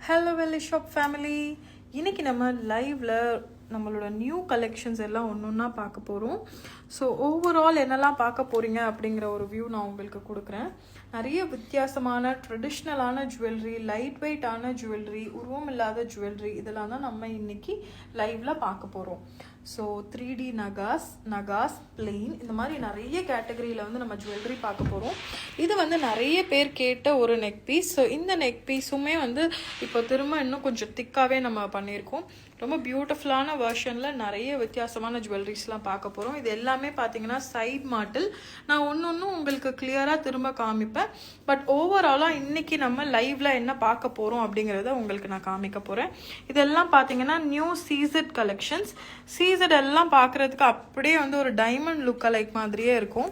Hello வெல்லி shop family, இன்றைக்கி நம்ம லைவில் நம்மளோட நியூ கலெக்ஷன்ஸ் எல்லாம் ஒன்று ஒன்றா பார்க்க போகிறோம். ஸோ ஓவரால் என்னெல்லாம் பார்க்க போகிறீங்க அப்படிங்கிற ஒரு வியூ நான் உங்களுக்கு கொடுக்குறேன். நிறைய வித்தியாசமான ட்ரெடிஷ்னலான ஜுவல்லரி, லைட் வெயிட்டான ஜுவல்லரி, உருவம் இல்லாத ஜுவல்லரி இதெல்லாம் தான் நம்ம இன்றைக்கி லைவில் பார்க்க போகிறோம். ஸோ 3D நகாஸ் பிளெயின் இந்த மாதிரி நிறைய கேட்டகரியில் வந்து நம்ம ஜுவல்லரி பார்க்க போகிறோம். இது வந்து நிறைய பேர் கேட்ட ஒரு நெக் பீஸ். ஸோ இந்த நெக் பீஸுமே வந்து இப்போ திரும்ப இன்னும் கொஞ்சம் திக்காகவே நம்ம பண்ணியிருக்கோம். ரொம்ப பியூட்டிஃபுல்லான வெர்ஷனில் நிறைய வித்தியாசமான ஜுவல்லரிஸ்லாம் பார்க்க போகிறோம். இது எல்லாமே பார்த்தீங்கன்னா சைட் மாட்டில். நான் ஒன்று உங்களுக்கு கிளியராக திரும்ப காமிப்பேன். பட் ஓவராலாக இன்றைக்கி நம்ம லைவில் என்ன பார்க்க போகிறோம் அப்படிங்கிறத உங்களுக்கு நான் காமிக்க போகிறேன். இதெல்லாம் பார்த்தீங்கன்னா நியூ சீசட் கலெக்ஷன்ஸ். சீசட் எல்லாம் பார்க்குறதுக்கு அப்படியே வந்து ஒரு டைமண்ட் லுக் லைக் மாதிரியே இருக்கும்.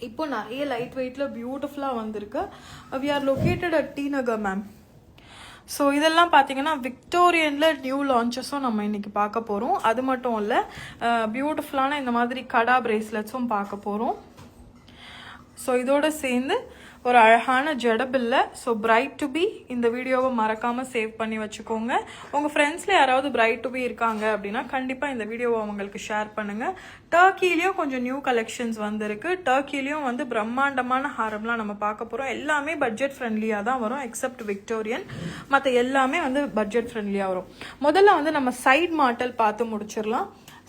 இப்போ நிறைய லைட் வெயிட்டில் பியூட்டிஃபுல்லாக வந்திருக்கு. We are located at T Nagar ma'am. So இதெல்லாம் பார்த்தீங்கன்னா விக்டோரியனில் நியூ லான்ச்சஸும் நம்ம இன்றைக்கி பார்க்க போகிறோம். அது மட்டும் இல்லை, பியூட்டிஃபுல்லான இந்த மாதிரி கடா பிரேஸ்லெட்ஸும் பார்க்க போகிறோம். ஸோ இதோடு சேர்ந்து ஒரு அழகான ஜடபில்லை. ஸோ பிரைட் டு பி இந்த வீடியோவை மறக்காமல் சேவ் பண்ணி வச்சுக்கோங்க. உங்கள் ஃப்ரெண்ட்ஸில் யாராவது பிரைட் டு பி இருக்காங்க அப்படின்னா கண்டிப்பாக இந்த வீடியோவை அவங்களுக்கு ஷேர் பண்ணுங்கள். டர்க்கிலையும் கொஞ்சம் நியூ கலெக்ஷன்ஸ் வந்திருக்கு. டர்க்கிலையும் வந்து பிரம்மாண்டமான ஹாரம்லாம் நம்ம பார்க்க போகிறோம். எல்லாமே பட்ஜெட் ஃப்ரெண்ட்லியாக தான் வரும், எக்ஸப்ட் விக்டோரியன். மற்ற எல்லாமே வந்து பட்ஜெட் ஃப்ரெண்ட்லியாக வரும். முதல்ல வந்து நம்ம சைட் மாட்டல் பார்த்து முடிச்சிடலாம்.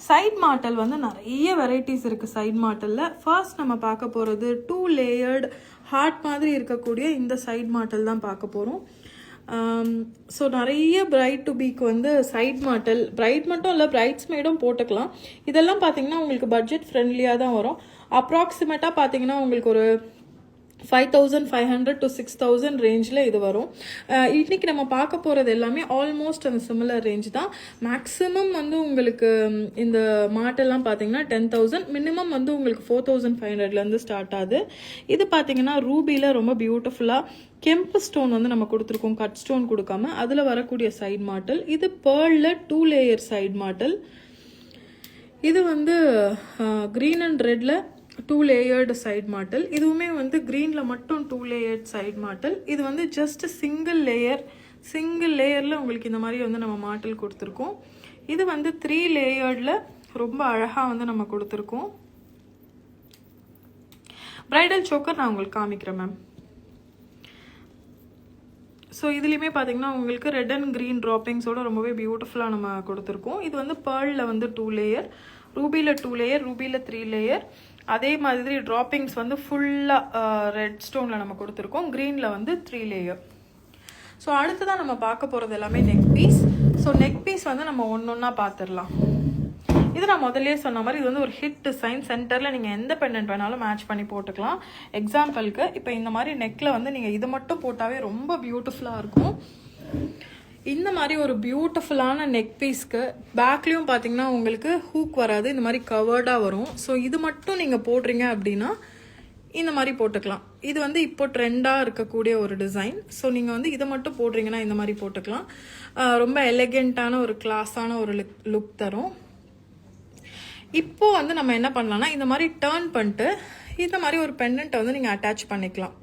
சைட் மாட்டல் வந்து நிறைய வெரைட்டிஸ் இருக்குது. சைட் மாட்டலில் ஃபர்ஸ்ட் நம்ம பார்க்க போகிறது 2 லேயர்டு ஹார்ட் மாதிரி இருக்கக்கூடிய இந்த சைட் மாட்டல் தான் பார்க்க போகிறோம். ஸோ நிறைய பிரைட் டு பீக்கு வந்து சைட் மாட்டல், பிரைட் மட்டும் இல்லை பிரைட்ஸ் மேடும் போட்டுக்கலாம். இதெல்லாம் பார்த்தீங்கன்னா உங்களுக்கு பட்ஜெட் ஃப்ரெண்ட்லியாக தான் வரும். அப்ராக்சிமேட்டாக பார்த்தீங்கன்னா உங்களுக்கு ஒரு 5500 to 6000 ரேஞ்சில் இது வரும். இன்றைக்கி நம்ம பார்க்க போகிறது எல்லாமே ஆல்மோஸ்ட் அந்த சிமிலர் ரேஞ்ச் தான். மேக்ஸிமம் வந்து உங்களுக்கு இந்த மாட்டெல்லாம் பார்த்தீங்கன்னா 10,000, மினிமம் வந்து உங்களுக்கு 4500லேருந்து ஸ்டார்ட் ஆகுது. இது பார்த்தீங்கன்னா ரூபியில் ரொம்ப பியூட்டிஃபுல்லாக கெம்பு ஸ்டோன் வந்து நம்ம கொடுத்துருக்கோம், கட் ஸ்டோன் கொடுக்காம. அதில் வரக்கூடிய சைட் மாட்டல். இது பேர்லில் 2 லேயர் சைட் மாட்டல். இது வந்து க்ரீன் அண்ட் ரெட்டில் 2 லேயர்டு சைட் மாட்டல். இதுவுமே வந்து க்ரீனில் மட்டும் 2 லேயர்ட் சைட் மாட்டல். இது வந்து ஜஸ்ட் சிங்கிள் லேயரில் உங்களுக்கு இந்த மாதிரி வந்து நம்ம மாட்டல் கொடுத்துருக்கோம். இது வந்து 3 லேயர்டில் ரொம்ப அழகாக வந்து நம்ம கொடுத்துருக்கோம். பிரைடல் சோக்கர் நான் உங்களுக்கு காமிக்கிறேன் மேம். ஸோ இதுலேயுமே பார்த்தீங்கன்னா உங்களுக்கு ரெட் அண்ட் க்ரீன் ட்ராப்பிங்ஸோட ரொம்பவே பியூட்டிஃபுல்லாக நம்ம கொடுத்துருக்கோம். இது வந்து பேர்லில் வந்து 2 லேயர், ரூபியில் 2 லேயர், ரூபியில் 3 லேயர். அதே மாதிரி ட்ராப்பிங்ஸ் வந்து ஃபுல்லாக ரெட் ஸ்டோனில் நம்ம கொடுத்துருக்கோம். க்ரீனில் வந்து 3 லேயர். ஸோ அடுத்ததான் நம்ம பார்க்க போகிறது எல்லாமே neck piece. So neck piece வந்து நம்ம ஒன்று ஒன்றா பார்த்துடலாம். இது நான் முதல்லே சொன்ன மாதிரி இது வந்து ஒரு ஹிட் டிசைன். சென்டரில் நீங்கள் எந்த பெண்டன்ட் வேணாலும் மேட்ச் பண்ணி போட்டுக்கலாம். எக்ஸாம்பிளுக்கு இப்போ இந்த மாதிரி நெக்கில் வந்து நீங்கள் இது மட்டும் போட்டாவே ரொம்ப பியூட்டிஃபுல்லாக இருக்கும். இந்த மாதிரி ஒரு பியூட்டிஃபுல்லான நெக் பீஸ்க்கு பேக்லேயும் பார்த்தீங்கன்னா உங்களுக்கு ஹூக் வராது, இந்த மாதிரி கவர்டாக வரும். ஸோ இது மட்டும் நீங்கள் போடுறீங்க அப்படின்னா இந்த மாதிரி போட்டுக்கலாம். இது வந்து இப்போ ட்ரெண்டாக இருக்கக்கூடிய ஒரு டிசைன். ஸோ நீங்கள் வந்து இதை மட்டும் போடுறீங்கன்னா இந்த மாதிரி போட்டுக்கலாம். ரொம்ப எலகெண்ட்டான ஒரு கிளாஸான ஒரு லுக் தரும். இப்போ வந்து நம்ம என்ன பண்ணலாம்னா இந்த மாதிரி டர்ன் பண்ணிட்டு இந்த மாதிரி ஒரு பெண்டன்ட்டை வந்து நீங்கள் அட்டாச் பண்ணிக்கலாம்.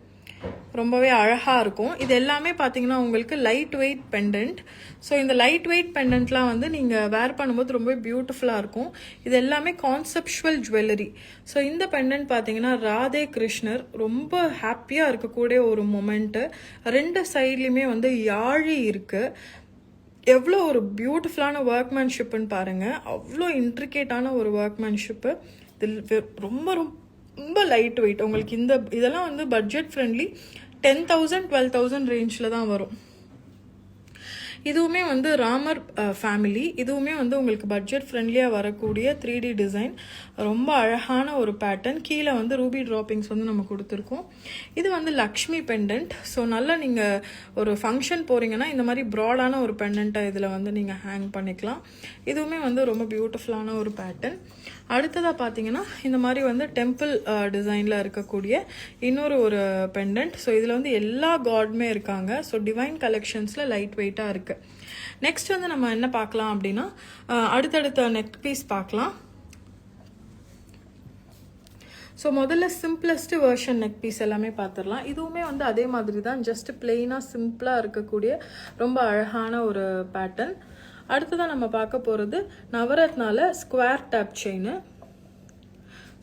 ரொம்பவே அழகாக இருக்கும். இது எல்லாமே பார்த்தீங்கன்னா உங்களுக்கு லைட் வெயிட் பெண்டன்ட். ஸோ இந்த லைட் வெயிட் பெண்டன்ட்லாம் வந்து நீங்கள் வேர் பண்ணும்போது ரொம்பவே பியூட்டிஃபுல்லாக இருக்கும். இது எல்லாமே கான்செப்சுவல் ஜுவல்லரி. ஸோ இந்த பெண்டன்ட் பார்த்தீங்கன்னா ராதே கிருஷ்ணர் ரொம்ப ஹாப்பியாக இருக்கக்கூடிய ஒரு மொமெண்ட்டு. 2 சைட்லேயுமே வந்து யாழி இருக்குது. எவ்வளோ ஒரு பியூட்டிஃபுல்லான ஒர்க்மேன்ஷிப்புன்னு பாருங்கள். அவ்வளோ இன்ட்ரிகேட்டான ஒரு ஒர்க்மேன்ஷிப்பு. இதில் ரொம்ப ரொம்ப லைட் வெயிட். உங்களுக்கு இதெல்லாம் வந்து பட்ஜெட் ஃப்ரெண்ட்லி 10,000 12,000 ரேஞ்சில் தான் வரும். இதுவுமே வந்து ராமர் ஃபேமிலி. இதுவுமே வந்து உங்களுக்கு பட்ஜெட் ஃப்ரெண்ட்லியாக வரக்கூடிய 3D டிசைன். ரொம்ப அழகான ஒரு பேட்டர்ன். கீழே வந்து ரூபி ட்ராப்பிங்ஸ் வந்து நம்ம கொடுத்துருக்கோம். இது வந்து லக்ஷ்மி பெண்டன்ட். ஸோ நல்லா நீங்கள் ஒரு ஃபங்க்ஷன் போகிறீங்கன்னா இந்த மாதிரி ப்ராடான ஒரு பெண்டன்ட்டை இதில் வந்து நீங்கள் ஹேங் பண்ணிக்கலாம். இதுவுமே வந்து ரொம்ப பியூட்டிஃபுல்லான ஒரு பேட்டர்ன். அடுத்ததாக பார்த்தீங்கன்னா இந்த மாதிரி வந்து டெம்பிள் டிசைனில் இருக்கக்கூடிய இன்னொரு ஒரு பெண்டன்ட். ஸோ இதில் வந்து எல்லா காட்மே இருக்காங்க. ஸோ டிவைன் கலெக்ஷன்ஸில் லைட் வெயிட்டாக இருக்குது. நெக்ஸ்ட் வந்து நம்ம என்ன பார்க்கலாம் அப்படின்னா அடுத்தடுத்த நெக் பீஸ் பார்க்கலாம். ஸோ முதல்ல சிம்பிளஸ்ட் வெர்ஷன் நெக் பீஸ் எல்லாமே பார்த்துடலாம். இதுவுமே வந்து அதே மாதிரி தான், ஜஸ்ட் பிளெயினாக சிம்பிளாக இருக்கக்கூடிய ரொம்ப அழகான ஒரு பேட்டர்ன். அடுத்ததான் நம்ம பார்க்க போகிறது நவரத்னால ஸ்கொயர் டேப் செயின்.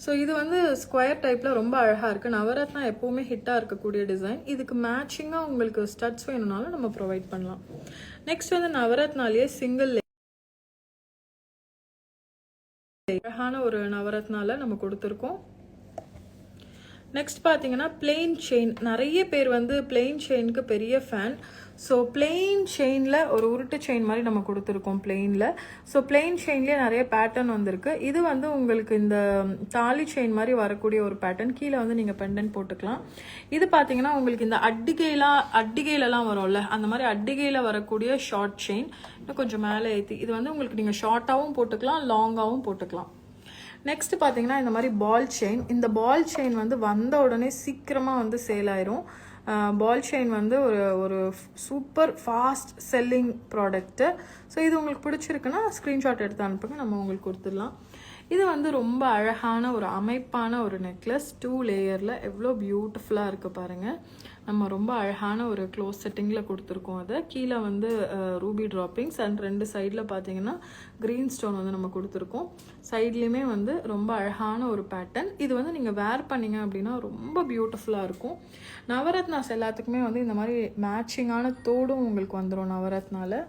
ஸோ இது வந்து ஸ்கொயர் டைப்பில் ரொம்ப அழகாக இருக்குது. நவரத்னா எப்போவுமே ஹிட்டாக இருக்கக்கூடிய டிசைன். இதுக்கு மேட்சிங்காக உங்களுக்கு ஸ்டட்ஸ் வேணும்னாலும் நம்ம ப்ரொவைட் பண்ணலாம். நெக்ஸ்ட் வந்து நவரத்னாலேயே சிங்கிள் அழகான ஒரு நவரத்னால நம்ம கொடுத்துருக்கோம். நெக்ஸ்ட் பார்த்தீங்கன்னா பிளெயின் செயின். நிறைய பேர் வந்து பிளெயின் செயினுக்கு பெரிய ஃபேன். ஸோ பிளெயின் செயினில் ஒரு உருட்டு செயின் மாதிரி நம்ம கொடுத்துருக்கோம் பிளெயினில். ஸோ பிளெயின் செயின்லேயே நிறைய பேட்டர்ன் வந்திருக்கு. இது வந்து உங்களுக்கு இந்த தாலி செயின் மாதிரி வரக்கூடிய ஒரு பேட்டர்ன். கீழே வந்து நீங்கள் பெண்டன்ட் போட்டுக்கலாம். இது பார்த்தீங்கன்னா உங்களுக்கு இந்த அட்டிகையிலலாம் வரும்ல, அந்த மாதிரி அட்டிகையில் வரக்கூடிய ஷார்ட் செயின். இன்னும் கொஞ்சம் மேலே ஏற்றி இது வந்து உங்களுக்கு நீங்கள் ஷார்ட்டாகவும் போட்டுக்கலாம், லாங்காகவும் போட்டுக்கலாம். நெக்ஸ்ட் பார்த்தீங்கன்னா இந்த மாதிரி பால் செயின். இந்த பால் செயின் வந்து வந்த உடனே சீக்கிரமாக வந்து சேல் ஆயிரும். பால் செயின் வந்து ஒரு super fast selling product. So இது உங்களுக்கு பிடிச்சிருக்குன்னா ஸ்க்ரீன்ஷாட் எடுத்து அனுப்புங்க, நம்ம உங்களுக்கு கொடுத்துடலாம். இது வந்து ரொம்ப அழகான ஒரு அமைப்பான ஒரு நெக்லஸ். 2 லேயரில் எவ்வளோ பியூட்டிஃபுல்லாக இருக்குது பாருங்கள். நம்ம ரொம்ப அழகான ஒரு க்ளோஸ் செட்டிங்கில் கொடுத்துருக்கோம். அதை கீழே வந்து ரூபி ட்ராப்பிங்ஸ் அண்ட் 2 சைடில் பார்த்தீங்கன்னா க்ரீன் ஸ்டோன் வந்து நம்ம கொடுத்துருக்கோம். சைட்லேயுமே வந்து ரொம்ப அழகான ஒரு பேட்டர்ன். இது வந்து நீங்கள் வேர் பண்ணிங்க அப்படின்னா ரொம்ப பியூட்டிஃபுல்லாக இருக்கும். நவரத்னாஸ் எல்லாத்துக்குமே வந்து இந்த மாதிரி மேட்சிங்கான தோடும் உங்களுக்கு வந்துடும் நவரத்னால.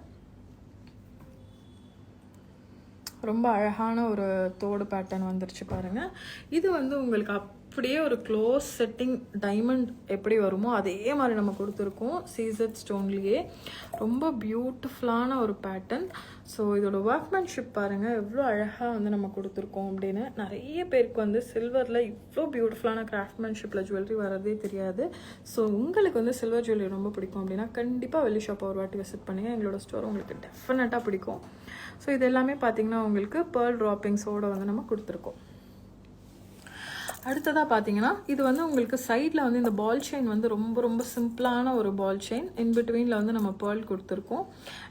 ரொம்ப அழகான ஒரு தோடு பேட்டர்ன் வந்துருச்சு பாருங்கள். இது வந்து உங்களுக்கு அப்படியே ஒரு க்ளோஸ் செட்டிங் டைமண்ட் எப்படி வருமோ அதே மாதிரி நம்ம கொடுத்துருக்கோம். சீசட் ஸ்டோன்லேயே ரொம்ப பியூட்டிஃபுல்லான ஒரு பேட்டர்ன். ஸோ இதோட ஒர்க்மேன்ஷிப் பாருங்கள் எவ்வளோ அழகாக வந்து நம்ம கொடுத்துருக்கோம் அப்படின்னு. நிறைய பேருக்கு வந்து சில்வரில் இவ்வளோ பியூட்டிஃபுல்லான கிராஃப்ட்மேன்ஷிப்பில் ஜுவல்லரி வரதே தெரியாது. ஸோ உங்களுக்கு வந்து சில்வர் ஜுவல்லரி ரொம்ப பிடிக்கும் அப்படின்னா கண்டிப்பாக வெள்ளி ஷாப்பை ஒரு வாட்டி விசிட் பண்ணுங்கள். எங்களோட ஸ்டோர் உங்களுக்கு டெஃபினட்டாக பிடிக்கும். ஸோ இது எல்லாமே பார்த்தீங்கன்னா உங்களுக்கு பேர்ல் ட்ராப்பிங்ஸோடு வந்து நம்ம கொடுத்துருக்கோம். அடுத்ததாக பார்த்தீங்கன்னா இது வந்து உங்களுக்கு சைடில் வந்து இந்த பால் செயின் வந்து ரொம்ப ரொம்ப சிம்பிளான ஒரு பால் செயின். இன்பிட்வீனில் வந்து நம்ம பேர்ல் கொடுத்துருக்கோம்.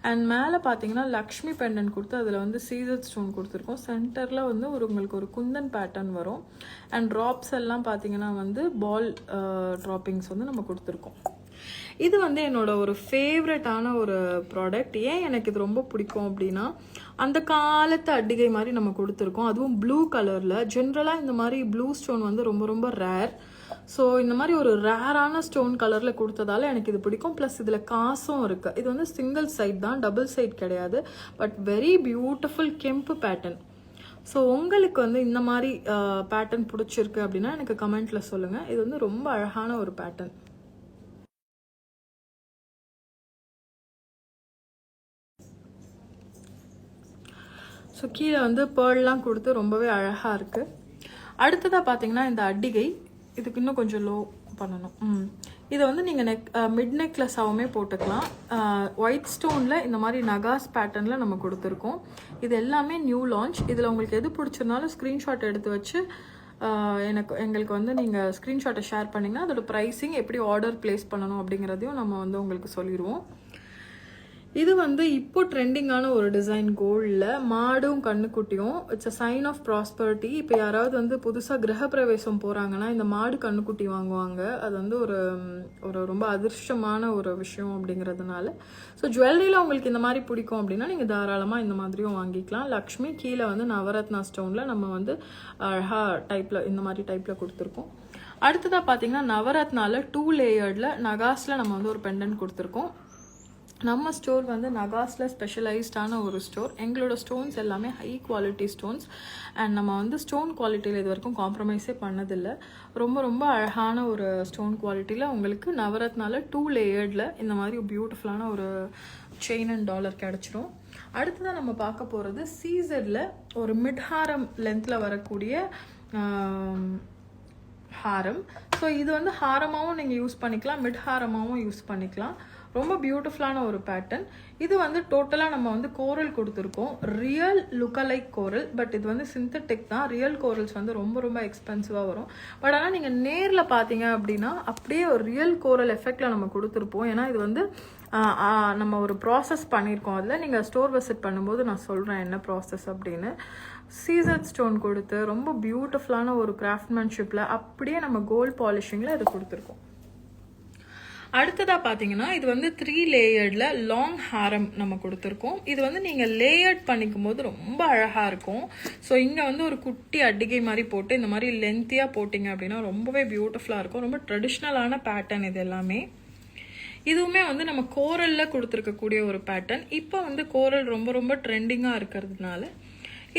அண்ட் மேலே பார்த்தீங்கன்னா லக்ஷ்மி பெண்டன்ட் கொடுத்து அதில் வந்து சீசர் ஸ்டோன் கொடுத்துருக்கோம். சென்டரில் வந்து உங்களுக்கு ஒரு குந்தன் பேட்டர்ன் வரும். அண்ட் ட்ராப்ஸ் எல்லாம் பார்த்தீங்கன்னா வந்து பால் ட்ராப்பிங்ஸ் வந்து நம்ம கொடுத்துருக்கோம். இது வந்து என்னோட ஒரு ஃபேவரட்டான ஒரு ப்ராடக்ட். ஏன் எனக்கு இது ரொம்ப பிடிக்கும் அப்படின்னா அந்த காலத்து அட்டிகை மாதிரி நம்ம கொடுத்துருக்கோம். அதுவும் ப்ளூ கலரில். ஜென்ரலாக இந்த மாதிரி ப்ளூ ஸ்டோன் வந்து ரொம்ப ரொம்ப ரேர். ஸோ இந்த மாதிரி ஒரு ரேரான ஸ்டோன் கலரில் கொடுத்ததால எனக்கு இது பிடிக்கும். ப்ளஸ் இதில் காசும் இருக்குது. இது வந்து சிங்கிள் சைட் தான், டபுள் சைட் கிடையாது. But very beautiful kempu pattern. So உங்களுக்கு வந்து இந்த மாதிரி பேட்டர்ன் பிடிச்சிருக்கு அப்படின்னா எனக்கு கமெண்ட்டில் சொல்லுங்கள். இது வந்து ரொம்ப அழகான ஒரு பேட்டர்ன். ஸோ கீழே வந்து பேர்லாம் கொடுத்து ரொம்பவே அழகாக இருக்குது. அடுத்ததாக பார்த்தீங்கன்னா இந்த அட்டிகை. இதுக்கு இன்னும் கொஞ்சம் லோ பண்ணணும். இதை வந்து நீங்கள் மிட் நெக்லஸாகவுமே போட்டுக்கலாம். ஒயிட் ஸ்டோனில் இந்த மாதிரி நகாஸ் பேட்டர்னில் நம்ம கொடுத்துருக்கோம். இது எல்லாமே நியூ லான்ச். இதில் உங்களுக்கு எது பிடிச்சிருந்தாலும் ஸ்க்ரீன்ஷாட் எடுத்து வச்சு எங்களுக்கு வந்து நீங்கள் ஸ்க்ரீன்ஷாட்டை ஷேர் பண்ணிங்கன்னா அதோட ப்ரைஸிங் எப்படி ஆர்டர் ப்ளேஸ் பண்ணணும் அப்படிங்கிறதையும் நம்ம வந்து உங்களுக்கு சொல்லிடுவோம். இது வந்து இப்போ ட்ரெண்டிங்கான ஒரு டிசைன். கோல்டில் மாடும் கண்ணுக்குட்டியும். It's a sign of prosperity. இப்போ யாராவது வந்து புதுசாக கிரகப்பிரவேசம் போகிறாங்கன்னா இந்த மாடு கண்ணுக்குட்டி வாங்குவாங்க. அது வந்து ஒரு ரொம்ப அதிர்ஷ்டமான ஒரு விஷயம் அப்படிங்கிறதுனால. ஸோ ஜுவல்லரியில் உங்களுக்கு இந்த மாதிரி பிடிக்கும் அப்படின்னா நீங்கள் தாராளமாக இந்த மாதிரியும் வாங்கிக்கலாம். லக்ஷ்மி கீழே வந்து நவரத்னா ஸ்டோனில் நம்ம வந்து அழகாக டைப்பில் இந்த மாதிரி டைப்பில் கொடுத்துருக்கோம். அடுத்ததாக பார்த்தீங்கன்னா நவரத்னால 2 லேயர்டில் நகாஸில் நம்ம வந்து ஒரு பெண்டன்ட் கொடுத்துருக்கோம். நம்ம ஸ்டோர் வந்து நகாஸில் ஸ்பெஷலைஸ்டான ஒரு ஸ்டோர். எங்களோட ஸ்டோன்ஸ் எல்லாமே ஹை குவாலிட்டி ஸ்டோன்ஸ். அண்ட் நம்ம வந்து ஸ்டோன் குவாலிட்டியில் இது வரைக்கும் காம்ப்ரமைஸே பண்ணதில்லை. ரொம்ப ரொம்ப அழகான ஒரு ஸ்டோன் குவாலிட்டியில் உங்களுக்கு நவரத்னால 2 லேயர்டில் இந்த மாதிரி பியூட்டிஃபுல்லான ஒரு செயின் அண்ட் டாலர் கிடச்சிரும். அடுத்ததான் நம்ம பார்க்க போகிறது சீசரில் ஒரு மிட் ஹாரம் லென்த்தில் வரக்கூடிய ஹாரம். ஸோ இது வந்து ஹாரமாகவும் நீங்கள் யூஸ் பண்ணிக்கலாம், மிட் ஹாரமாகவும் யூஸ் பண்ணிக்கலாம். ரொம்ப பியூட்டிஃபுல்லான ஒரு பேட்டர்ன். இது வந்து டோட்டலாக நம்ம வந்து கோரல் கொடுத்துருக்கோம். Real lookalike coral. பட் இது வந்து சிந்தட்டிக் தான். ரியல் கோரல்ஸ் வந்து ரொம்ப ரொம்ப எக்ஸ்பென்சிவாக வரும். பட் ஆனால் நீங்கள் நேரில் பார்த்தீங்க அப்படின்னா அப்படியே ஒரு ரியல் கோரல் எஃபெக்டில் நம்ம கொடுத்துருப்போம். ஏன்னா இது வந்து நம்ம ஒரு ப்ராசஸ் பண்ணியிருக்கோம். அதில் நீங்கள் ஸ்டோர் விசிட் பண்ணும்போது நான் சொல்கிறேன் என்ன ப்ராசஸ் அப்படின்னு. சீசர் ஸ்டோன் கொடுத்து ரொம்ப பியூட்டிஃபுல்லான ஒரு கிராஃப்ட்மேன்ஷிப்பில் அப்படியே நம்ம கோல்ட் பாலிஷிங்கில் இது கொடுத்துருக்கோம். அடுத்ததாக பார்த்தீங்கன்னா இது வந்து 3 லேயர்டில் லாங் ஹாரம் நம்ம கொடுத்துருக்கோம். இது வந்து நீங்கள் லேயர்ட் பண்ணிக்கும் போது ரொம்ப அழகாக இருக்கும். ஸோ இங்கே வந்து ஒரு குட்டி அட்டிகை மாதிரி போட்டு இந்த மாதிரி லென்த்தியாக போட்டிங்க அப்படின்னா ரொம்பவே பியூட்டிஃபுல்லாக இருக்கும். ரொம்ப ட்ரெடிஷ்னலான பேட்டர்ன் இது எல்லாமே. இதுவுமே வந்து நம்ம கோரலில் கொடுத்துருக்கக்கூடிய ஒரு பேட்டர்ன். இப்போ வந்து கோரல் ரொம்ப ரொம்ப ட்ரெண்டிங்காக இருக்கிறதுனால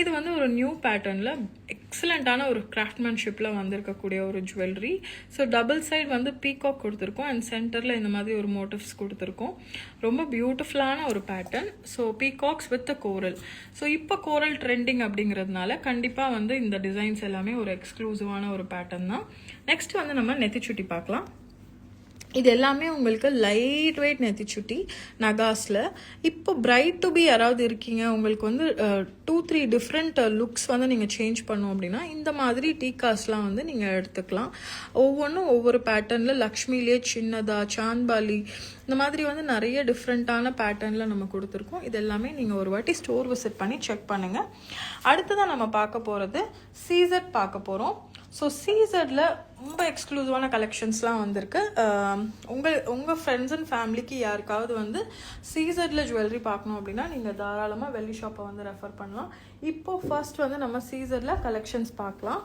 இது வந்து ஒரு நியூ பேட்டர்னில் எக்ஸலண்ட்டான ஒரு கிராஃப்ட்மேன்ஷிப்பில் வந்திருக்கக்கூடிய ஒரு ஜுவல்லரி. ஸோ டபுள் சைடு வந்து பீகாக் கொடுத்துருக்கோம் அண்ட் சென்டரில் இந்த மாதிரி ஒரு மோட்டிவ்ஸ் கொடுத்துருக்கோம். ரொம்ப பியூட்டிஃபுல்லான ஒரு pattern. So peacocks with coral. So இப்போ கோரல் ட்ரெண்டிங் அப்படிங்கிறதுனால கண்டிப்பாக வந்து இந்த டிசைன்ஸ் எல்லாமே ஒரு எக்ஸ்க்ளூசிவான ஒரு பேட்டர்ன் தான். நெக்ஸ்ட் வந்து நம்ம நெத்திச்சுட்டி பார்க்கலாம். இது எல்லாமே உங்களுக்கு லைட் வெயிட் நெத்திச்சுட்டி நகாஸில். இப்போ பிரைட் டு பி யாராவது இருக்கீங்க, உங்களுக்கு வந்து 2-3 டிஃப்ரெண்ட் லுக்ஸ் வந்து நீங்கள் சேஞ்ச் பண்ணோம் அப்படின்னா இந்த மாதிரி டீகாஸ்லாம் வந்து நீங்கள் எடுத்துக்கலாம். ஒவ்வொன்றும் ஒவ்வொரு பேட்டர்னில் லக்ஷ்மிலே சின்னதா, சாந்த்பாலி, இந்த மாதிரி வந்து நிறைய டிஃப்ரெண்ட்டான பேட்டர்னில் நம்ம கொடுத்துருக்கோம். இது எல்லாமே நீங்கள் ஒரு வாட்டி ஸ்டோர் விசிட் பண்ணி செக் பண்ணுங்கள். அடுத்ததான் நம்ம பார்க்க போகிறது சீசட் பார்க்க போகிறோம். ஸோ சீசரில் ரொம்ப எக்ஸ்க்ளூசிவான கலெக்ஷன்ஸ்லாம் வந்திருக்கு. உங்கள் ஃப்ரெண்ட்ஸ் அண்ட் ஃபேமிலிக்கு யாருக்காவது வந்து சீசரில் ஜுவல்லரி பார்க்கணும் அப்படின்னா நீங்கள் தாராளமாக வெள்ளி ஷாப்பை வந்து ரெஃபர் பண்ணலாம். இப்போது ஃபர்ஸ்ட் வந்து நம்ம சீசரில் கலெக்ஷன்ஸ் பார்க்கலாம்.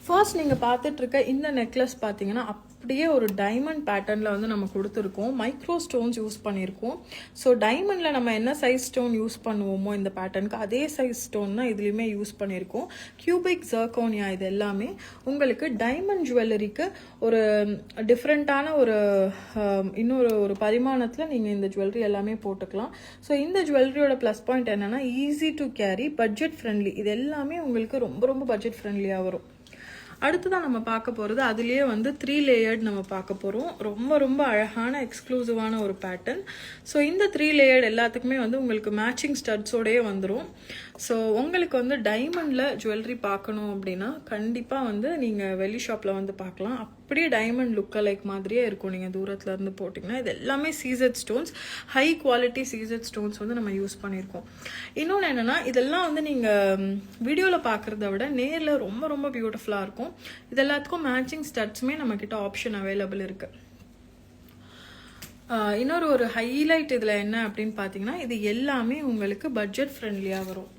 ஃபர்ஸ்ட் நீங்கள் பார்த்துட்ருக்க இந்த நெக்லஸ் பார்த்தீங்கன்னா அப்படியே ஒரு டைமண்ட் பேட்டர்னில் வந்து நம்ம கொடுத்துருக்கோம். மைக்ரோ ஸ்டோன்ஸ் யூஸ் பண்ணியிருக்கோம். ஸோ டைமண்டில் நம்ம என்ன சைஸ் ஸ்டோன் யூஸ் பண்ணுவோமோ இந்த பேட்டர்னுக்கு அதே சைஸ் ஸ்டோன் தான் இதுலேயுமே யூஸ் பண்ணியிருக்கோம். கியூபிக் ஜர்கோனியா இது எல்லாமே உங்களுக்கு டைமண்ட் ஜுவல்லரிக்கு ஒரு டிஃப்ரெண்ட்டான ஒரு இன்னொரு ஒரு பரிமாணத்தில் நீங்கள் இந்த ஜுவல்லரி எல்லாமே போட்டுக்கலாம். ஸோ இந்த ஜுவல்லரியோட ப்ளஸ் பாயிண்ட் என்னென்னா easy to carry, budget friendly. இது எல்லாமே உங்களுக்கு ரொம்ப ரொம்ப பட்ஜெட் ஃப்ரெண்ட்லியாக வரும். அடுத்ததான் நம்ம பார்க்க போகிறது அதுலேயே வந்து 3 லேயர்ட் நம்ம பார்க்க போகிறோம். ரொம்ப ரொம்ப அழகான எக்ஸ்க்ளூசிவான ஒரு பேட்டர்ன். ஸோ இந்த 3 லேயர்ட் எல்லாத்துக்குமே வந்து உங்களுக்கு மேட்சிங் ஸ்டட்ஸோடயே வந்துடும். ஸோ உங்களுக்கு வந்து டைமண்டில் ஜுவல்லரி பார்க்கணும் அப்படின்னா கண்டிப்பாக வந்து நீங்கள் வெள்ளி ஷாப்பில் வந்து பார்க்கலாம். அப்படியே டைமண்ட் லுக் லைக் மாதிரியே இருக்கும் நீங்கள் தூரத்தில் இருந்து போட்டிங்கன்னா. இது எல்லாமே சீசட் ஸ்டோன்ஸ், ஹை குவாலிட்டி சீசட் ஸ்டோன்ஸ் வந்து நம்ம யூஸ் பண்ணியிருக்கோம். இன்னொன்று என்னென்னா இதெல்லாம் வந்து நீங்கள் வீடியோவில் பார்க்குறத விட நேரில் ரொம்ப ரொம்ப பியூட்டிஃபுல்லாக இருக்கும். இது எல்லாத்துக்கும் மேட்சிங் ஸ்டட்ஸுமே நம்மக்கிட்ட ஆப்ஷன் அவைலபிள் இருக்குது. இன்னொரு ஒரு ஹைலைட் இதில் என்ன அப்படின்னு பார்த்தீங்கன்னா இது எல்லாமே உங்களுக்கு பட்ஜெட் ஃப்ரெண்ட்லியாக வரும்.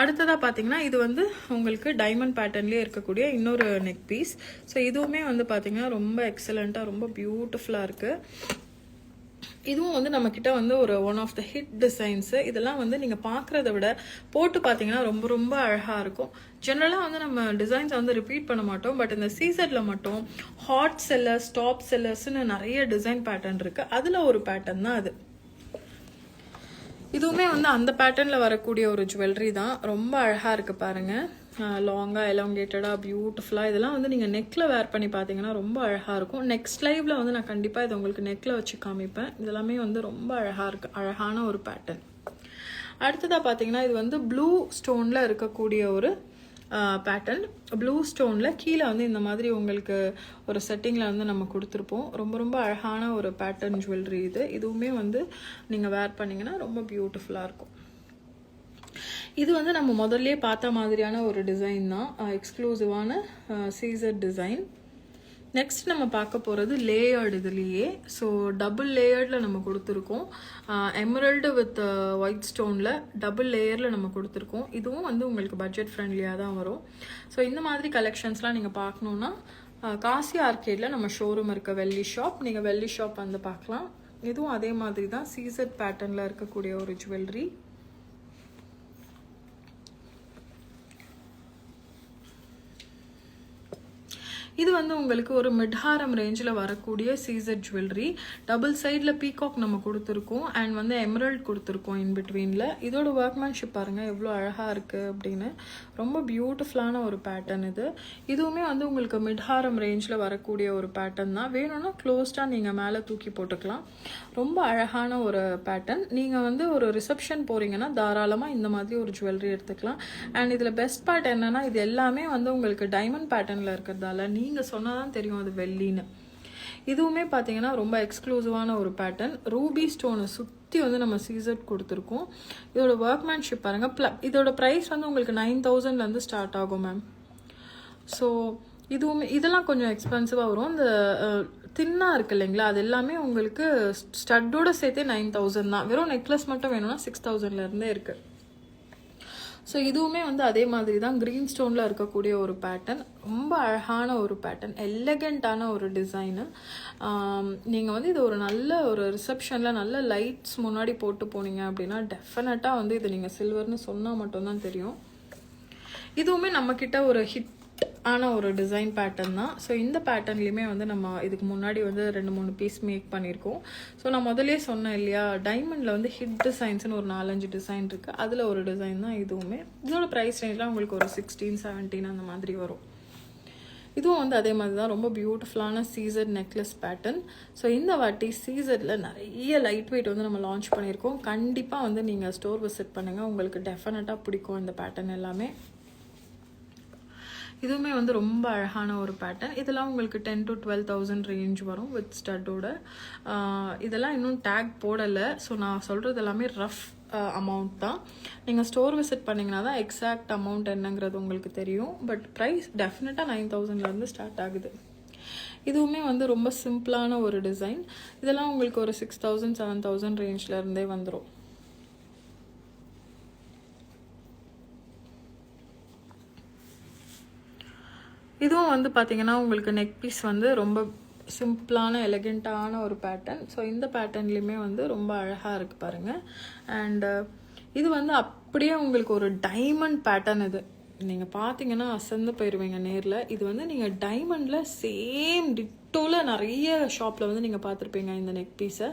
அடுத்ததாக பார்த்தீங்கன்னா இது வந்து உங்களுக்கு டைமண்ட் பேட்டர்ன்லேயே இருக்கக்கூடிய இன்னொரு நெக் பீஸ். ஸோ இதுவுமே வந்து பார்த்தீங்கன்னா ரொம்ப எக்ஸலண்ட்டாக ரொம்ப பியூட்டிஃபுல்லாக இருக்குது. இதுவும் வந்து நம்மக்கிட்ட வந்து ஒரு one of the hit designs. இதெல்லாம் வந்து நீங்கள் பார்க்குறத விட போட்டு பார்த்தீங்கன்னா ரொம்ப ரொம்ப அழகாக இருக்கும். ஜென்ரலாக வந்து நம்ம டிசைன்ஸை வந்து ரிப்பீட் பண்ண மாட்டோம். பட் இந்த சீசரில் மட்டும் ஹாட் செல்லர்ஸ், டாப் செல்லர்ஸ்னு நிறைய டிசைன் பேட்டர்ன் இருக்குது. அதில் ஒரு பேட்டர்ன் தான் அது. இதுவுமே வந்து அந்த பேட்டர்னில் வரக்கூடிய ஒரு ஜுவல்லரி தான். ரொம்ப அழகாக இருக்குது பாருங்கள். லாங்காக எலாங்கேட்டடாக பியூட்டிஃபுல்லாக. இதெல்லாம் வந்து நீங்கள் நெக்கில் வேர் பண்ணி பார்த்தீங்கன்னா ரொம்ப அழகாக இருக்கும். நெக்ஸ்ட் லைவில் வந்து நான் கண்டிப்பாக இதை உங்களுக்கு நெக்கில் வச்சு காமிப்பேன். இதெல்லாமே வந்து ரொம்ப அழகாக இருக்குது, அழகான ஒரு பேட்டர்ன். அடுத்ததாக பார்த்தீங்கன்னா இது வந்து ப்ளூ ஸ்டோனில் இருக்கக்கூடிய ஒரு பேட்டர்ன். ப்ளூ ஸ்டோனில் கீழே வந்து இந்த மாதிரி உங்களுக்கு ஒரு செட்டிங்கில் வந்து நம்ம கொடுத்துருப்போம். ரொம்ப ரொம்ப அழகான ஒரு பேட்டர்ன் ஜுவல்லரி இது. இதுவுமே வந்து நீங்கள் வேர் பண்ணிங்கன்னா ரொம்ப பியூட்டிஃபுல்லாக இருக்கும். இது வந்து நம்ம முதல்ல பார்த்த மாதிரியான ஒரு டிசைன் தான், எக்ஸ்க்ளூசிவான சீசர் டிசைன். நெக்ஸ்ட் நம்ம பார்க்க போகிறது லேயர்டு இதுலேயே. ஸோ டபுள் லேயர்டில் நம்ம கொடுத்துருக்கோம். எமரல்டு வித் ஒயிட் ஸ்டோனில் டபுள் லேயரில் நம்ம கொடுத்துருக்கோம். இதுவும் வந்து உங்களுக்கு பட்ஜெட் ஃப்ரெண்ட்லியாக தான் வரும். ஸோ இந்த மாதிரி கலெக்ஷன்ஸ்லாம் நீங்கள் பார்க்கணுன்னா காசி ஆர்கேடில் நம்ம ஷோரூம் இருக்க வெள்ளி ஷாப், நீங்கள் வெள்ளி ஷாப் வந்து பார்க்கலாம். இதுவும் அதே மாதிரி தான் சீசர் பேட்டர்னில் இருக்கக்கூடிய ஒரு ஜுவல்லரி. இது வந்து உங்களுக்கு ஒரு மிட்ஹாரம் ரேஞ்சில் வரக்கூடிய சீசர் ஜுவல்லரி. டபுள் சைடில் பீகாக் நம்ம கொடுத்துருக்கோம் அண்ட் வந்து எமரல்ட் கொடுத்துருக்கோம் இன்பிட்வீனில். இதோட ஒர்க்மேன்ஷிப் பாருங்கள் எவ்வளோ அழகாக இருக்குது அப்படின்னு. ரொம்ப பியூட்டிஃபுல்லான ஒரு பேட்டர்ன் இது. இதுவுமே வந்து உங்களுக்கு மிட்ஹாரம் ரேஞ்சில் வரக்கூடிய ஒரு பேட்டர்ன் தான். வேணும்னா க்ளோஸ்டாக நீங்கள் மேலே தூக்கி போட்டுக்கலாம். ரொம்ப அழகான ஒரு பேட்டர்ன். நீங்கள் வந்து ஒரு ரிசப்ஷன் போகிறீங்கன்னா தாராளமாக இந்த மாதிரி ஒரு ஜுவல்லரி எடுத்துக்கலாம். அண்ட் இதில் பெஸ்ட் பார்ட் என்னென்னா இது எல்லாமே வந்து உங்களுக்கு டைமண்ட் பேட்டர்னில் இருக்கிறதால நீங்கள் நீங்கள் சொன்னால் தான் தெரியும் அது வெள்ளின்னு. இதுவுமே பார்த்தீங்கன்னா ரொம்ப எக்ஸ்க்ளூசிவான ஒரு பேட்டர்ன். ரூபி ஸ்டோனை சுற்றி வந்து நம்ம சீசர்ட் கொடுத்துருக்கோம். இதோட ஒர்க்மேன்ஷிப் பாருங்கள். இதோட ப்ரைஸ் வந்து உங்களுக்கு 9,000லேருந்து ஸ்டார்ட் ஆகும் மேம். ஸோ இதுவுமே இதெல்லாம் கொஞ்சம் எக்ஸ்பென்சிவாக வரும். இந்த தின்னாக இருக்குது இல்லைங்களா, அது எல்லாமே உங்களுக்கு ஸ்டட்டோடு சேர்த்தே 9,000 தான். வெறும் நெக்லஸ் மட்டும் வேணும்னா 6,000லேருந்தே இருக்குது. ஸோ இதுவுமே வந்து அதே மாதிரி தான் க்ரீன் ஸ்டோனில் இருக்கக்கூடிய ஒரு பேட்டர்ன். ரொம்ப அழகான ஒரு பேட்டர்ன், எலகண்ட்டான ஒரு டிசைனு. நீங்கள் வந்து இது ஒரு நல்ல ஒரு ரிசப்ஷனில் நல்ல லைட்ஸ் முன்னாடி போட்டு போனீங்க அப்படின்னா டெஃபினட்டாக வந்து இது நீங்கள் சில்வர்னு சொன்னால் மட்டும்தான் தெரியும். இதுவுமே நம்மக்கிட்ட ஒரு ஹிட் ஆன ஒரு டிசைன் பேட்டர்ன் தான். ஸோ இந்த பேட்டர்ன்லேயுமே வந்து நம்ம இதுக்கு முன்னாடி வந்து 2-3 பீஸ் மேக் பண்ணியிருக்கோம். ஸோ நான் முதலே சொன்னேன் இல்லையா, டைமண்டில் வந்து ஹிட் டிசைன்ஸ்னு ஒரு 4-5 டிசைன் இருக்குது. அதில் ஒரு டிசைன் தான் இதுவுமே. இதோட ப்ரைஸ் ரேஞ்ச்லாம் உங்களுக்கு ஒரு 16-17 அந்த மாதிரி வரும். இதுவும் வந்து அதே மாதிரி தான் ரொம்ப பியூட்டிஃபுல்லான சீசர் நெக்லஸ் பேட்டர்ன். ஸோ இந்த வாட்டி சீசரில் நிறைய லைட் வெயிட் வந்து நம்ம லான்ச் பண்ணியிருக்கோம். கண்டிப்பாக வந்து நீங்கள் ஸ்டோர் விசிட் பண்ணுங்கள், உங்களுக்கு டெஃபினட்டாக பிடிக்கும் இந்த பேட்டர்ன் எல்லாமே. இதுவுமே வந்து ரொம்ப அழகான ஒரு பேட்டர்ன். இதெல்லாம் உங்களுக்கு 10,000 to 12,000 ரேஞ்ச் வரும் வித் ஸ்டட்டோட. இதெல்லாம் இன்னும் டேக் போடலை. ஸோ நான் சொல்கிறது எல்லாமே ரஃப் அமௌண்ட் தான். நீங்கள் ஸ்டோர் விசிட் பண்ணிங்கன்னா தான் எக்ஸாக்ட் அமௌண்ட் என்னங்கிறது உங்களுக்கு தெரியும். பட் ப்ரைஸ் டெஃபினட்டாக 9,000லேருந்து ஸ்டார்ட் ஆகுது. இதுவுமே வந்து ரொம்ப சிம்பிளான ஒரு டிசைன். இதெல்லாம் உங்களுக்கு ஒரு 6,000 7,000 ரேஞ்ச்லேருந்தே வந்துடும். இதுவும் வந்து பார்த்தீங்கன்னா உங்களுக்கு நெக் பீஸ் வந்து ரொம்ப சிம்பிளான எலகெண்ட்டான ஒரு பேட்டர்ன். ஸோ இந்த பேட்டர்ன்லேயுமே வந்து ரொம்ப அழகாக இருக்குது பாருங்கள். அண்டு இது வந்து அப்படியே உங்களுக்கு ஒரு டைமண்ட் பேட்டர்ன். இது நீங்கள் பார்த்தீங்கன்னா அசந்து போயிடுவீங்க நேரில். இது வந்து நீங்கள் டைமண்டில் சேம் டிட்டோவில் நிறைய ஷாப்பில் வந்து நீங்கள் பார்த்துருப்பீங்க இந்த நெக் பீஸை.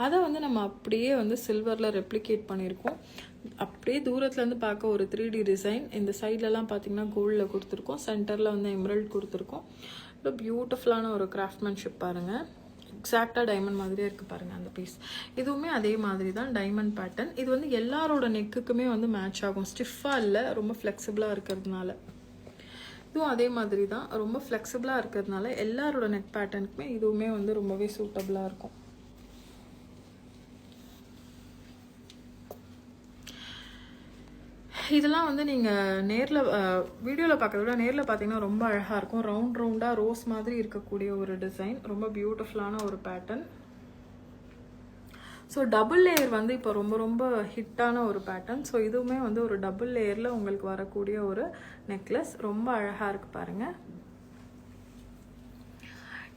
அதை வந்து நம்ம அப்படியே வந்து சில்வரில் ரெப்ளிகேட் பண்ணியிருக்கோம். அப்படியே தூரத்துலேருந்து பார்க்க ஒரு 3D டிசைன். இந்த சைட்லலாம் பார்த்தீங்கன்னா கோல்டில் கொடுத்துருக்கோம், சென்டரில் வந்து எம்ரல்ட் கொடுத்துருக்கோம். ரொம்ப பியூட்டிஃபுல்லான ஒரு கிராஃப்ட்மேன்ஷிப் பாருங்கள். எக்ஸாக்டாக டைமண்ட் மாதிரியே இருக்குது பாருங்கள் அந்த பீஸ். இதுவுமே அதே மாதிரி தான் டைமண்ட் பேட்டர்ன். இது வந்து எல்லாரோட நெக்குக்குமே வந்து மேட்ச் ஆகும், ஸ்டிஃபாக இல்லை, ரொம்ப ஃப்ளெக்சிபிளாக இருக்கிறதுனால. இதுவும் அதே மாதிரி தான், ரொம்ப ஃப்ளெக்சிபிளாக இருக்கிறதுனால எல்லாரோட நெக் பேட்டர்னுக்குமே இதுவுமே வந்து ரொம்பவே சூட்டபுளாக இருக்கும். இதெல்லாம் வந்து நீங்கள் நேரில் வீடியோவில் பார்க்கறத விட நேரில் பார்த்தீங்கன்னா ரொம்ப அழகாக இருக்கும். ரவுண்டாக ரோஸ் மாதிரி இருக்கக்கூடிய ஒரு டிசைன், ரொம்ப பியூட்டிஃபுல்லான ஒரு பேட்டர்ன். ஸோ டபுள் லேயர் வந்து இப்போ ரொம்ப ரொம்ப ஹிட்டான ஒரு பேட்டர்ன். ஸோ இதுவுமே வந்து ஒரு டபுள் லேயரில் உங்களுக்கு வரக்கூடிய ஒரு நெக்லஸ், ரொம்ப அழகாக இருக்குது பாருங்கள்.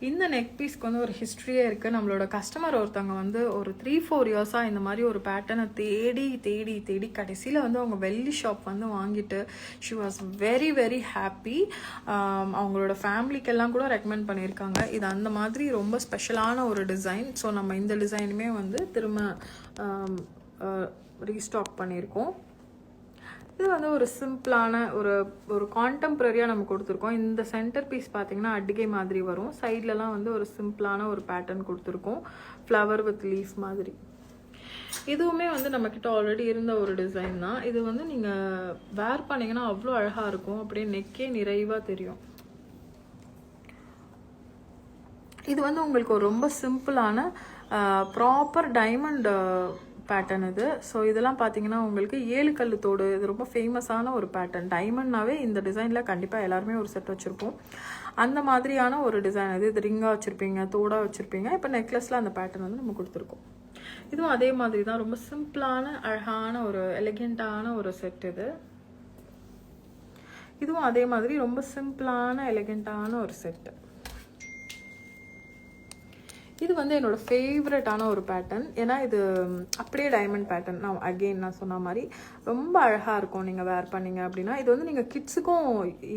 இந்த நெக் பீஸ்க்கு வந்து ஒரு ஹிஸ்ட்ரியே இருக்குது. நம்மளோட கஸ்டமர் ஒருத்தவங்க வந்து ஒரு 3-4 இயர்ஸாக இந்த மாதிரி ஒரு பேட்டர்னை தேடி தேடி தேடி கடைசியில் வந்து அவங்க வெள்ளி ஷாப் வந்து வாங்கிட்டு she was very very happy. அவங்களோட ஃபேமிலிக்கெல்லாம் கூட ரெக்கமெண்ட் பண்ணியிருக்காங்க. இது அந்த மாதிரி ரொம்ப ஸ்பெஷலான ஒரு டிசைன். ஸோ நம்ம இந்த டிசைனுமே வந்து திரும்ப ரீஸ்டாக் பண்ணியிருக்கோம். இது வந்து ஒரு சிம்பிளான ஒரு கான்டெம்பரரியாக நம்ம கொடுத்துருக்கோம். இந்த சென்டர் பீஸ் பார்த்தீங்கன்னா அடிகை மாதிரி வரும். சைட்லலாம் வந்து ஒரு சிம்பிளான ஒரு பேட்டர்ன் கொடுத்துருக்கோம், ஃப்ளவர் வித் லீஃப் மாதிரி. இதுவுமே வந்து நம்மக்கிட்ட ஆல்ரெடி இருந்த ஒரு டிசைன் தான். இது வந்து நீங்கள் வேர் பண்ணிங்கன்னா அவ்வளோ அழகாக இருக்கும், அப்படியே நெக்கே நிறைவாக தெரியும். இது வந்து உங்களுக்கு ஒரு ரொம்ப சிம்பிளான ப்ராப்பர் டைமண்ட் பேட்டர்ன் இது. ஸோ இதெல்லாம் பார்த்தீங்கன்னா உங்களுக்கு 7 கல்லு தோடு, இது ரொம்ப ஃபேமஸான ஒரு பேட்டர்ன். டைமண்ட்னாவே இந்த டிசைனில் கண்டிப்பாக எல்லாருமே ஒரு செட் வச்சுருப்போம். அந்த மாதிரியான ஒரு டிசைன் இது. இது ரிங்காக வச்சுருப்பீங்க, தோடாக வச்சுருப்பீங்க. இப்போ நெக்லஸில் அந்த பேட்டர்ன் வந்து நம்ம கொடுத்துருக்கோம். இதுவும் அதே மாதிரி தான், ரொம்ப சிம்பிளான அழகான ஒரு எலிகெண்ட்டான ஒரு செட் இது. இதுவும் அதே மாதிரி ரொம்ப சிம்பிளான எலிகெண்ட்டான ஒரு செட்டு. இது வந்து என்னோட ஃபேவரட்டான ஒரு பேட்டர்ன். ஏன்னா இது அப்படியே டைமண்ட் பேட்டர்ன். நான் சொன்ன மாதிரி ரொம்ப அழகாக இருக்கும் நீங்கள் வேர் பண்ணிங்க அப்படின்னா. இது வந்து நீங்கள் கிட்ஸுக்கும்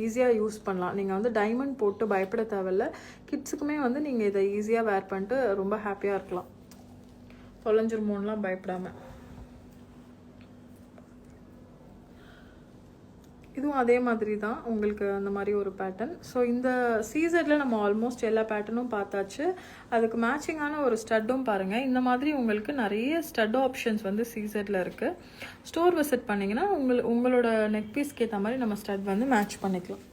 ஈஸியாக யூஸ் பண்ணலாம். நீங்கள் வந்து டைமண்ட் போட்டு பயப்பட தேவையில்ல. கிட்ஸுக்குமே வந்து நீங்கள் இதை ஈஸியாக வேர் பண்ணிட்டு ரொம்ப ஹாப்பியாக இருக்கலாம், தொலைஞ்சிருமோன்னுலாம் பயப்படாமல். இதுவும் அதே மாதிரி தான் உங்களுக்கு அந்த மாதிரி ஒரு பேட்டர்ன். ஸோ இந்த சீசரில் நம்ம ஆல்மோஸ்ட் எல்லா பேட்டர்னும் பார்த்தாச்சு. அதுக்கு மேட்சிங்கான ஒரு ஸ்டட்டும் பாருங்கள். இந்த மாதிரி உங்களுக்கு நிறைய ஸ்டட் ஆப்ஷன்ஸ் வந்து சீசரில் இருக்குது. ஸ்டோர் விசிட் பண்ணிங்கன்னா உங்களோட நெக் பீஸ்க்கு ஏற்ற மாதிரி நம்ம ஸ்டட் வந்து மேட்ச் பண்ணிக்கலாம்.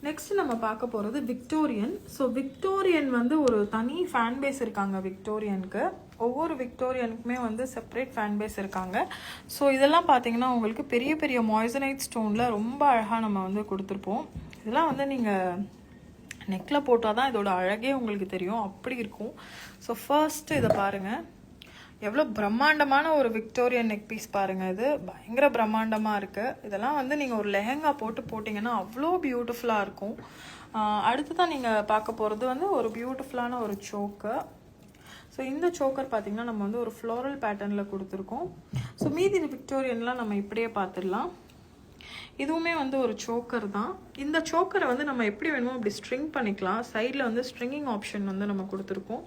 நெக்ஸ்ட் நம்ம பார்க்க போகிறது விக்டோரியன். ஸோ விக்டோரியன் வந்து ஒரு தனி ஃபேன் பேஸ் இருக்காங்க விக்டோரியனுக்கு. ஒவ்வொரு விக்டோரியனுக்குமே வந்து செப்பரேட் ஃபேன் பேஸ் இருக்காங்க. ஸோ இதெல்லாம் பார்த்தீங்கன்னா உங்களுக்கு பெரிய பெரிய மாய்சனைட் ஸ்டோனில் ரொம்ப அழகாக நம்ம வந்து கொடுத்துருப்போம். இதெல்லாம் வந்து நீங்கள் நெக்கில் போட்டால் தான் இதோட அழகே உங்களுக்கு தெரியும், அப்படி இருக்கும். ஸோ ஃபர்ஸ்ட்டு இதை பாருங்கள், எவ்வளோ பிரம்மாண்டமான ஒரு விக்டோரியன் நெக் பீஸ் பாருங்கள். இது பயங்கர பிரம்மாண்டமாக இருக்குது. இதெல்லாம் வந்து நீங்கள் ஒரு லெஹங்கா போட்டிங்கன்னா அவ்வளோ பியூட்டிஃபுல்லாக இருக்கும். அடுத்து தான் நீங்கள் பார்க்க போகிறது வந்து ஒரு பியூட்டிஃபுல்லான ஒரு சோக்கர். ஸோ இந்த சோக்கர் பார்த்திங்கன்னா நம்ம வந்து ஒரு ஃப்ளோரல் பேட்டர்னில் கொடுத்துருக்கோம். ஸோ மீதி விக்டோரியன்லாம் நம்ம இப்படியே பார்த்துடலாம். இதுவுமே வந்து ஒரு சோக்கர் தான். இந்த சோக்கரை வந்து நம்ம எப்படி வேணுமோ அப்படி ஸ்ட்ரிங் பண்ணிக்கலாம். சைடில் வந்து ஸ்ட்ரிங்கிங் ஆப்ஷன் வந்து நம்ம கொடுத்துருக்கோம்.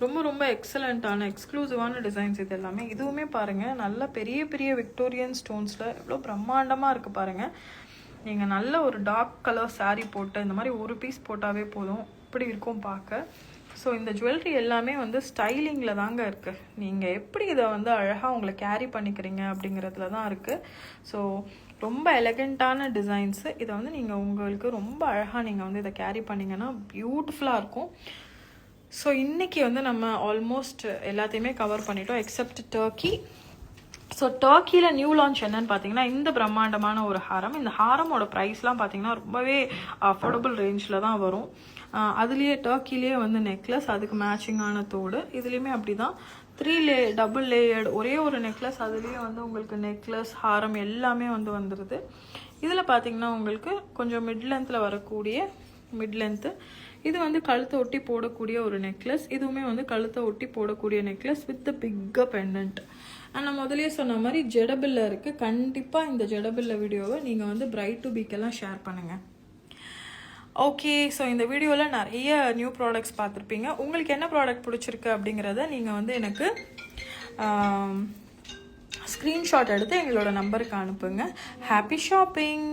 ரொம்ப ரொம்ப எக்ஸலண்ட்டான எக்ஸ்க்ளூசிவான டிசைன்ஸ் இது எல்லாமே. இதுவுமே பாருங்கள், நல்ல பெரிய பெரிய விக்டோரியன் ஸ்டோன்ஸில் எவ்வளோ பிரம்மாண்டமாக இருக்குது பாருங்கள். நீங்கள் நல்ல ஒரு டார்க் கலர் சாரீ போட்டு இந்த மாதிரி ஒரு பீஸ் போட்டாவே போதும், இப்படி இருக்கும் பார்க்க. ஸோ இந்த ஜுவல்லரி எல்லாமே வந்து ஸ்டைலிங்கில் தாங்க இருக்குது. நீங்கள் எப்படி இதை வந்து அழகாக உங்களை கேரி பண்ணிக்கிறீங்க அப்படிங்கிறதுல தான் இருக்குது. ஸோ ரொம்ப எலகண்ட்டான டிசைன்ஸு. இதை வந்து நீங்கள் உங்களுக்கு ரொம்ப அழகாக நீங்கள் வந்து இதை கேரி பண்ணிங்கன்னா பியூட்டிஃபுல்லாக இருக்கும். ஸோ இன்றைக்கி வந்து நம்ம ஆல்மோஸ்ட் எல்லாத்தையுமே கவர் பண்ணிட்டோம் எக்ஸப்ட் டர்க்கி. ஸோ டர்க்கியில் நியூ லான்ச் என்னன்னு பார்த்தீங்கன்னா இந்த பிரம்மாண்டமான ஒரு ஹாரம். இந்த ஹாரமோட ப்ரைஸ்லாம் பார்த்தீங்கன்னா ரொம்பவே அஃபோர்டபுள் ரேஞ்சில் தான் வரும். அதுலேயே டர்க்கிலேயே வந்து நெக்லஸ், அதுக்கு மேட்சிங்கான தோடு. இதுலேயுமே அப்படி தான் 3 டபுள் லேயர்டு ஒரே ஒரு நெக்லஸ், அதுலேயே வந்து உங்களுக்கு நெக்லஸ் ஹாரம் எல்லாமே வந்து வந்துடுது. இதில் பார்த்தீங்கன்னா உங்களுக்கு கொஞ்சம் மிட் லென்த்தில் வரக்கூடிய மிட் லென்த்து. இது வந்து கழுத்தை ஒட்டி போடக்கூடிய ஒரு நெக்லஸ். இதுவுமே வந்து கழுத்தை ஒட்டி போடக்கூடிய நெக்லஸ் வித் பிக்க பெண்டன்ட். நான் முதலே சொன்ன மாதிரி ஜெடபில்ல இருக்குது. கண்டிப்பாக இந்த ஜெடபில்ல வீடியோவை நீங்கள் வந்து பிரைட் டு பீக்கெல்லாம் ஷேர் பண்ணுங்கள். ஓகே, ஸோ இந்த வீடியோவில் நிறைய நியூ ப்ராடக்ட்ஸ் பார்த்துருப்பீங்க. உங்களுக்கு என்ன ப்ராடக்ட் பிடிச்சிருக்கு அப்படிங்கிறத நீங்கள் வந்து எனக்கு ஸ்க்ரீன்ஷாட் எடுத்து எங்களோட நம்பருக்கு அனுப்புங்க. Happy shopping.